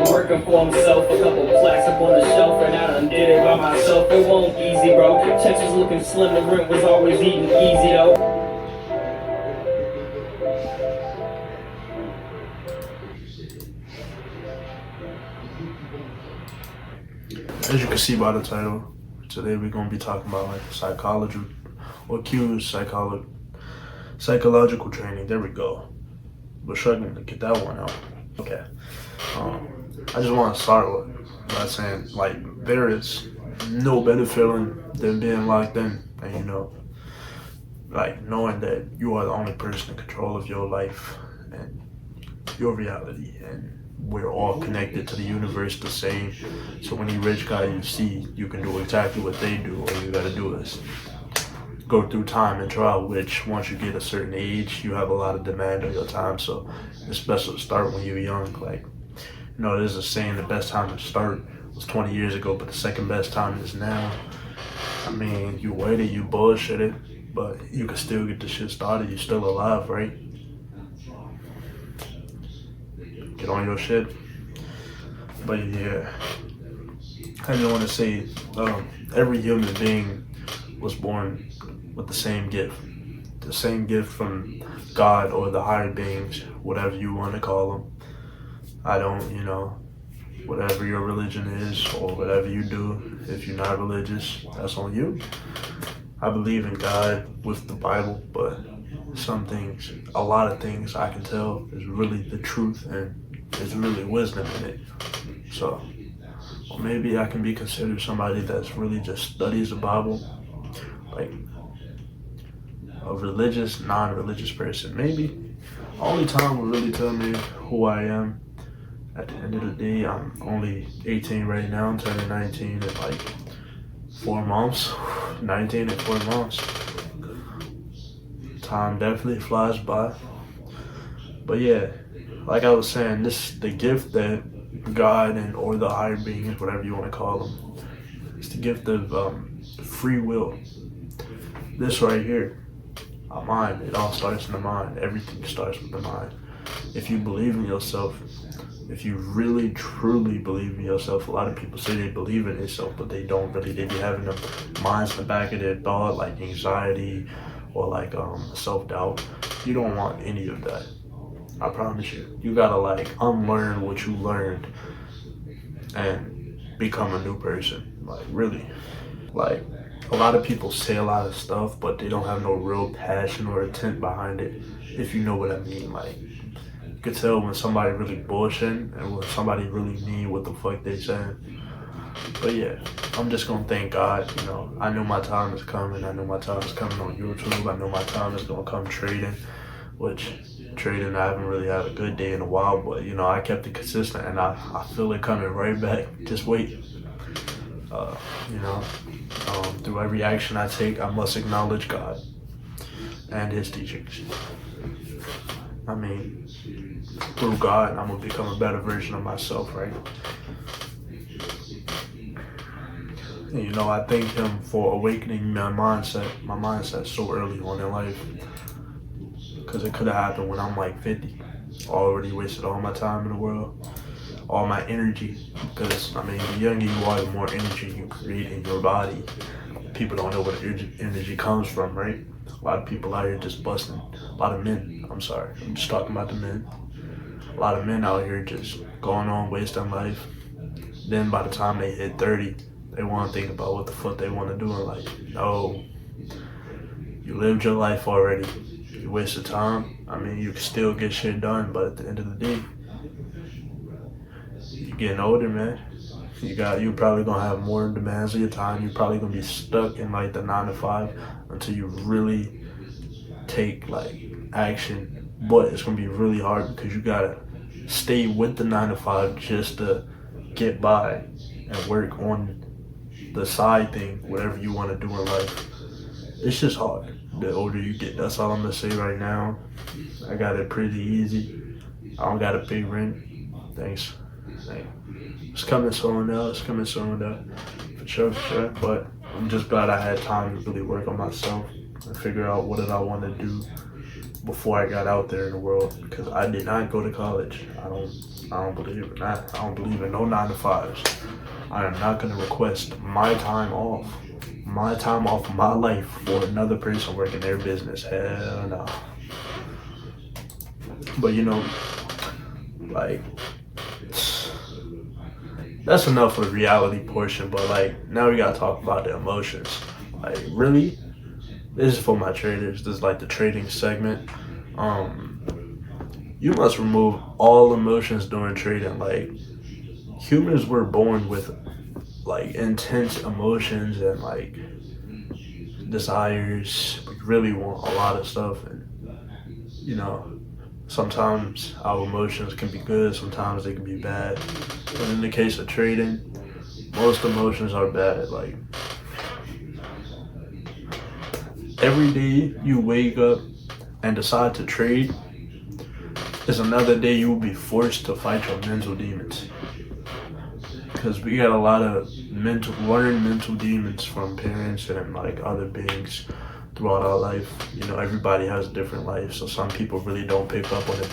on working for himself. A couple plaques up on the shelf, and I done did it by myself. It won't easy, bro. Checks was looking slim, the rent was always eating easy, though. As you can see by the title, today we're gonna be talking about like psychology or cues, psychological training. There we go. We're struggling to get that one out. Okay. I just want to start by saying like there is no better feeling than being locked in, and like knowing that you are the only person in control of your life and your reality, and we're all connected to the universe the same. So any rich guy you see, you can do exactly what they do. All you gotta do is go through time and trial, which once you get a certain age, you have a lot of demand on your time. So it's best to start when you're young. Like, there's a saying, the best time to start was 20 years ago, but the second best time is now. I mean, you waited, you bullshitted, but you can still get the shit started. You're still alive, right? Get on your shit. But yeah, I just want to say, every human being was born with the same gift from God or the higher beings, whatever you want to call them. I don't, whatever your religion is or whatever you do, if you're not religious, that's on you. I believe in God with the Bible, but a lot of things I can tell is really the truth and there's really wisdom in it. So maybe I can be considered somebody that's really just studies the Bible, like a religious, non-religious person. Maybe only time will really tell me who I am. At the end of the day, I'm only 18 right now. I'm turning 19 in like 4 months. 19 in 4 months. Time definitely flies by. But yeah, like I was saying, the gift that God or the higher beings, whatever you want to call them, it's the gift of free will. This right here, our mind, it all starts in the mind. Everything starts with the mind. If you believe in yourself, if you really truly believe in yourself, a lot of people say they believe in themselves, but they don't really. They be having the minds in the back of their thought, like anxiety or like self-doubt. You don't want any of that. I promise you. You gotta like unlearn what you learned and become a new person. Like really. Like a lot of people say a lot of stuff, but they don't have no real passion or intent behind it, if you know what I mean. Like you could tell when somebody really bullshitting and when somebody really mean what the fuck they saying. But yeah, I'm just gonna thank God. I know my time is coming. I know my time is coming on YouTube. I know my time is gonna come trading, which trading I haven't really had a good day in a while, but I kept it consistent and I feel it coming right back. Just wait. Through every action I take, I must acknowledge God and His teachings. I mean, through God, I'm gonna become a better version of myself, right? And, I thank Him for awakening my mindset so early on in life. Because it could have happened when I'm like 50. Already wasted all my time in the world, all my energy. Because, the younger you are, the more energy you create in your body. People don't know where the energy comes from, right? A lot of people out here just busting. A lot of men, I'm just talking about the men. A lot of men out here just going on, wasting life. Then by the time they hit 30, they want to think about what the fuck they want to do in life. No, you lived your life already. You wasted time. You can still get shit done, but at the end of the day, you're getting older, man. You're probably gonna have more demands of your time. You're probably gonna be stuck in like the 9 to 5 until you really take like action. But it's gonna be really hard because you gotta stay with the 9 to 5 just to get by and work on the side thing, whatever you want to do in life. It's just hard. The older you get, that's all I'm gonna say right now. I got it pretty easy. I don't gotta pay rent. Thanks. It's coming soon though. For sure. But I'm just glad I had time to really work on myself and figure out what did I want to do before I got out there in the world, because I did not go to college. I don't believe in that. I don't believe in no 9 to 5s. I am not gonna request my time off of my life for another person working their business. Hell no. But like, that's enough for the reality portion. But like, now we gotta talk about the emotions. Like, really, this is for my traders. This is like the trading segment. You must remove all emotions during trading. Like, humans were born with like intense emotions and like desires. We really want a lot of stuff, and sometimes our emotions can be good, sometimes they can be bad. But in the case of trading, most emotions are bad. Like, every day you wake up and decide to trade is another day you will be forced to fight your mental demons. Because we got a lot of learned mental demons from parents and like other beings throughout our life. Everybody has a different life, so some people really don't pick up on the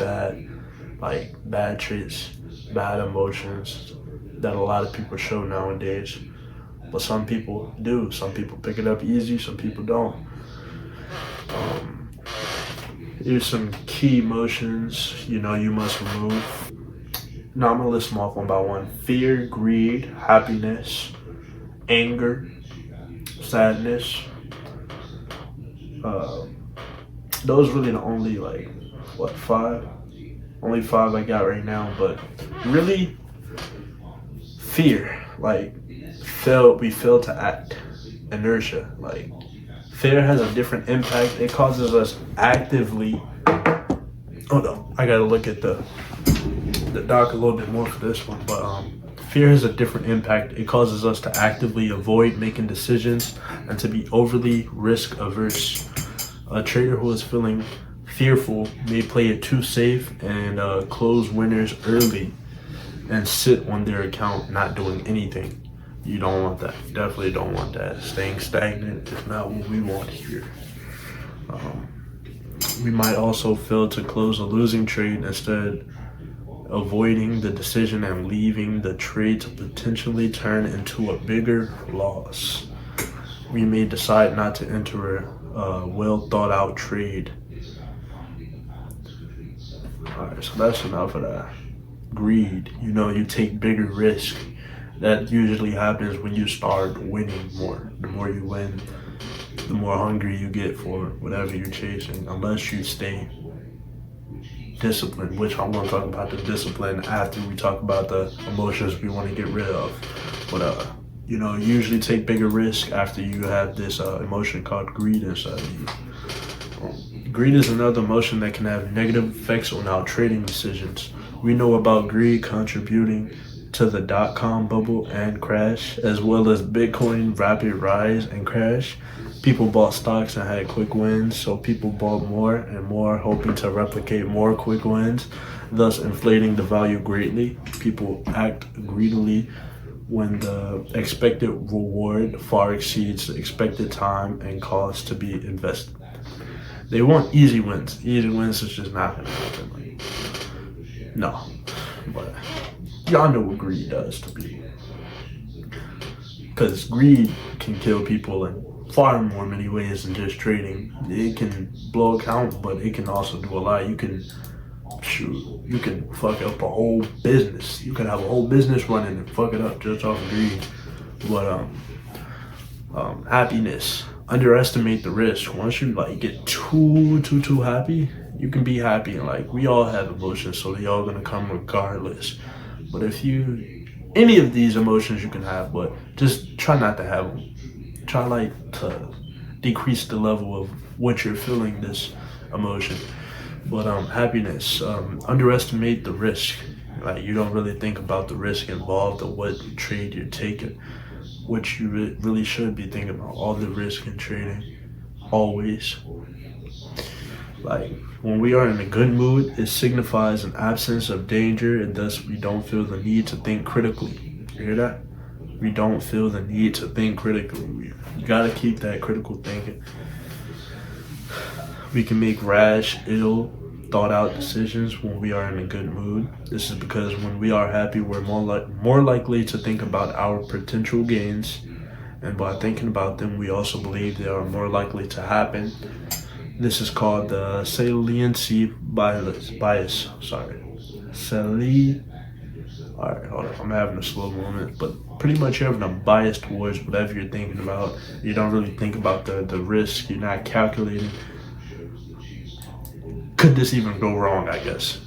bad traits, bad emotions that a lot of people show nowadays. But some people do. Some people pick it up easy, some people don't. Here's some key emotions you must remove. Now I'm gonna list them off one by one. Fear, greed, happiness, anger, sadness. Those really the only five? Only 5 I got right now. But really, fear. Like, we fail to act. Inertia. Like, fear has a different impact. It causes us actively. Hold on, I gotta look at the doc a little bit more for this one. But fear has a different impact. It causes us to actively avoid making decisions and to be overly risk averse. A trader who is feeling fearful may play it too safe and close winners early and sit on their account not doing anything. You don't want that. Definitely don't want that. Staying stagnant is not what we want here. We might also fail to close a losing trade, instead avoiding the decision and leaving the trade to potentially turn into a bigger loss. We may decide not to enter a well thought out trade. Alright, so that's enough of that. Greed. You take bigger risk. That usually happens when you start winning more. The more you win, the more hungry you get for whatever you're chasing, unless you stay disciplined, which I'm going to talk about the discipline after we talk about the emotions we want to get rid of. But you usually take bigger risk after you have this emotion called greed inside of you. Greed is another emotion that can have negative effects on our trading decisions. We know about greed contributing to the .com bubble and crash, as well as Bitcoin rapid rise and crash. People bought stocks and had quick wins, so people bought more and more, hoping to replicate more quick wins, thus inflating the value greatly. People act greedily when the expected reward far exceeds the expected time and cost to be invested. They want easy wins. Easy wins is just not gonna happen. No. But y'all know what greed does to people. Because greed can kill people in far more many ways than just trading. It can blow account, but it can also do a lot. You can fuck up a whole business. You can have a whole business running and fuck it up just off of greed. But happiness. Underestimate the risk. Once you get too happy, you can be happy, and we all have emotions, so they all gonna come regardless. But if any of these emotions you can have, but just try not to have them. Try to decrease the level of what you're feeling this emotion. But happiness, underestimate the risk. You don't really think about the risk involved or what trade you're taking, which you really should be thinking about. All the risk in trading, always. When we are in a good mood, it signifies an absence of danger, and thus we don't feel the need to think critically. You hear that? We don't feel the need to think critically. You gotta keep that critical thinking. We can make rash, ill, thought out decisions when we are in a good mood. This is because when we are happy, we're more likely to think about our potential gains, and by thinking about them, we also believe they are more likely to happen. This is called the saliency bias. Sorry, All right, hold on. I'm having a slow moment, but pretty much you're having a bias towards whatever you're thinking about. You don't really think about the risk. You're not calculating. Could this even go wrong, I guess?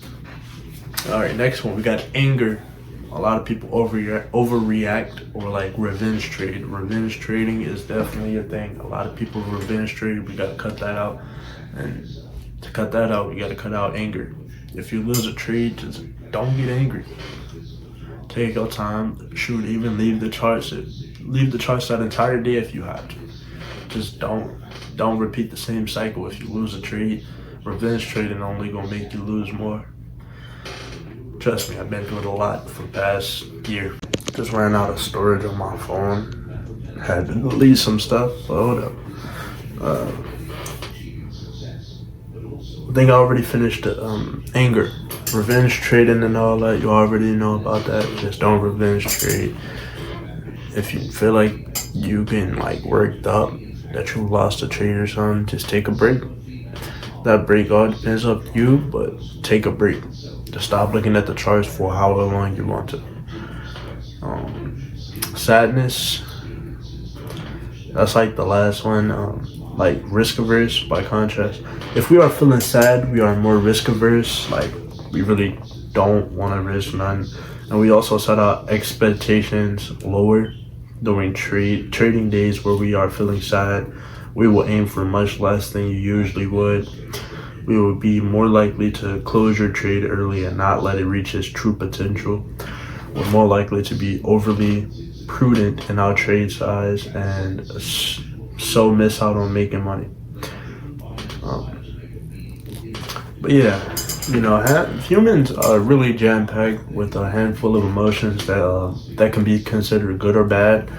All right, next one. We got anger. A lot of people overreact or like revenge trade. Revenge trading is definitely a thing. A lot of people revenge trade. We got to cut that out. And to cut that out, we got to cut out anger. If you lose a trade, just don't get angry. Take your time. Shoot, even leave the charts. Leave the charts that entire day if you have to. Just don't repeat the same cycle. If you lose a trade, revenge trading only gonna make you lose more. Trust me, I've been through it a lot for the past year. Just ran out of storage on my phone. Had to delete some stuff. So hold up. I think I already finished anger. Revenge trading and all that, you already know about that. Just don't revenge trade. If you feel like you getting like worked up that you lost a trade or something, just take a break. That break all depends on you, but take a break. Just stop looking at the charts for however long you want to. Sadness, that's like the last one. Like risk averse by contrast. If we are feeling sad, we are more risk averse. Like we really don't want to risk none. And we also set our expectations lower during trading days where we are feeling sad. We will aim for much less than you usually would. We will be more likely to close your trade early and not let it reach its true potential. We're more likely to be overly prudent in our trade size and so miss out on making money. But yeah, you know, humans are really jam-packed with a handful of emotions that can be considered good or bad.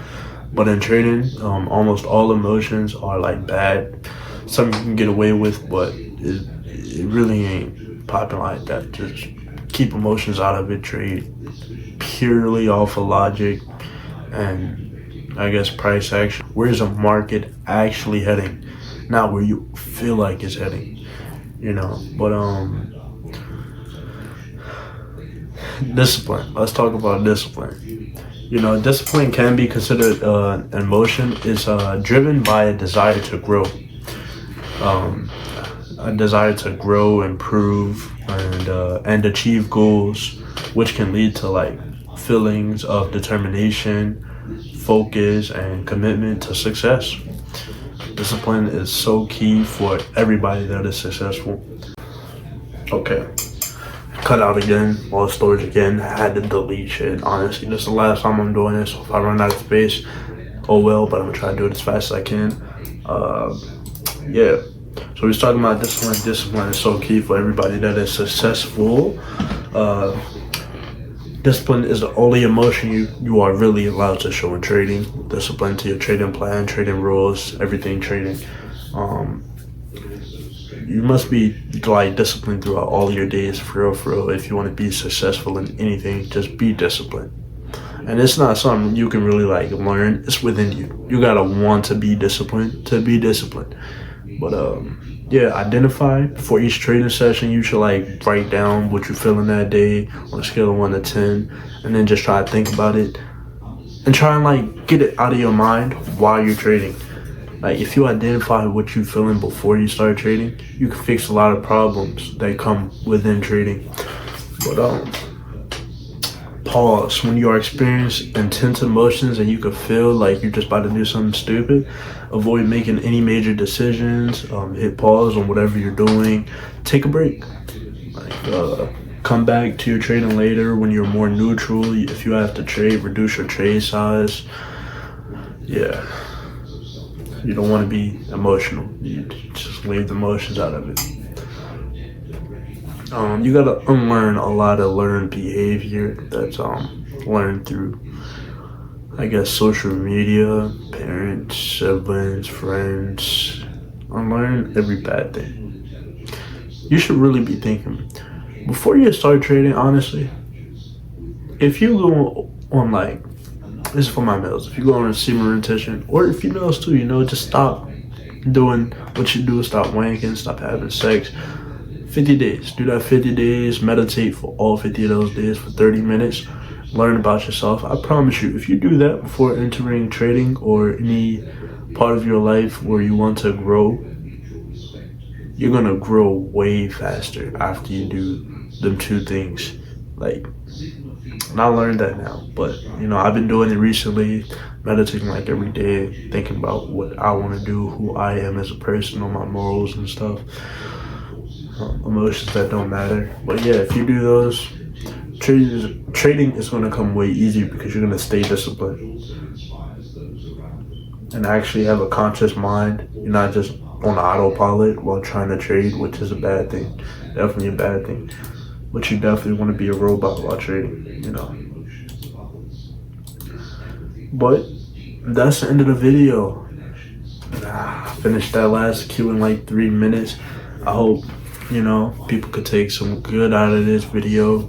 But in trading, almost all emotions are like bad. Some you can get away with, but it really ain't popping like that. Just keep emotions out of it. Trade purely off of logic and I guess price action. Where's a market actually heading? Not where you feel like it's heading. You know, but discipline. Let's talk about discipline. You know, discipline can be considered an emotion. It's driven by a desire to grow. A desire to grow, improve, and achieve goals, which can lead to like feelings of determination, focus, and commitment to success. Discipline is so key for everybody that is successful. Okay. Cut out again, lost storage again, had to delete shit. Honestly, this is the last time I'm doing this. So if I run out of space, oh well, but I'm gonna try to do it as fast as I can. Yeah. So we're talking about discipline. Discipline is so key for everybody that is successful. Discipline is the only emotion you are really allowed to show in trading. Discipline to your trading plan, trading rules, everything trading. You must be like disciplined throughout all your days, for real. If you want to be successful in anything, just be disciplined. And it's not something you can really like learn. It's within you. You gotta want to be disciplined to be disciplined. But yeah, identify for each trading session. You should like write down what you're feeling that day on a scale of 1 to 10, and then just try to think about it and try and like get it out of your mind while you're trading. Like if you identify what you're feeling before you start trading, you can fix a lot of problems that come within trading. But pause when you are experiencing intense emotions and you can feel like you're just about to do something stupid. Avoid making any major decisions. Hit pause on whatever you're doing. Take a break. Like come back to your trading later when you're more neutral. If you have to trade, reduce your trade size. Yeah. You don't want to be emotional. You just leave the emotions out of it. You gotta unlearn a lot of learned behavior that's learned through, I guess, social media, parents, siblings, friends. Unlearn every bad thing. you should really be thinking before you start trading. Honestly, if you go on like, this is for my males, if you go on a semen retention, or females too, just stop doing what you do, stop wanking, stop having sex. 50 days. Do that 50 days. Meditate for all 50 of those days for 30 minutes. Learn about yourself. I promise you, if you do that before entering trading or any part of your life where you want to grow, you're going to grow way faster after you do them two things. Like, and I learned that now. But, I've been doing it recently, meditating like every day, thinking about what I want to do, who I am as a person, on my morals and stuff. Emotions that don't matter. But yeah, if you do those, trading is going to come way easier because you're going to stay disciplined and actually have a conscious mind. You're not just on autopilot while trying to trade, which is a bad thing. Definitely a bad thing. But you definitely want to be a robot while trading, But that's the end of the video. Finished that last Q in like 3 minutes. I hope, people could take some good out of this video.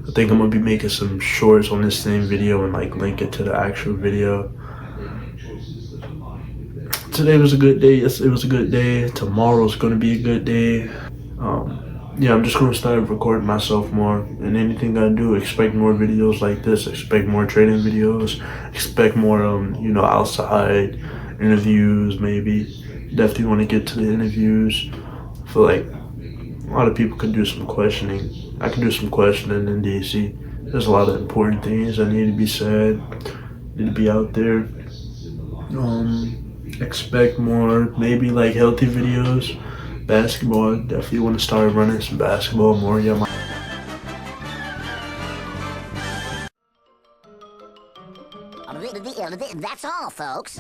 I think I'm gonna be making some shorts on this same video and like link it to the actual video. Today was a good day. Yes, it was a good day. Tomorrow's gonna be a good day. I'm just gonna start recording myself more, and anything I do, expect more videos like this. Expect more trading videos. Expect more, outside interviews. Maybe definitely want to get to the interviews. I feel like a lot of people could do some questioning. I can do some questioning in DC. There's a lot of important things that need to be said, need to be out there. Expect more, maybe like healthy videos. Basketball, definitely want to start running some basketball more. Yeah, That's all, folks.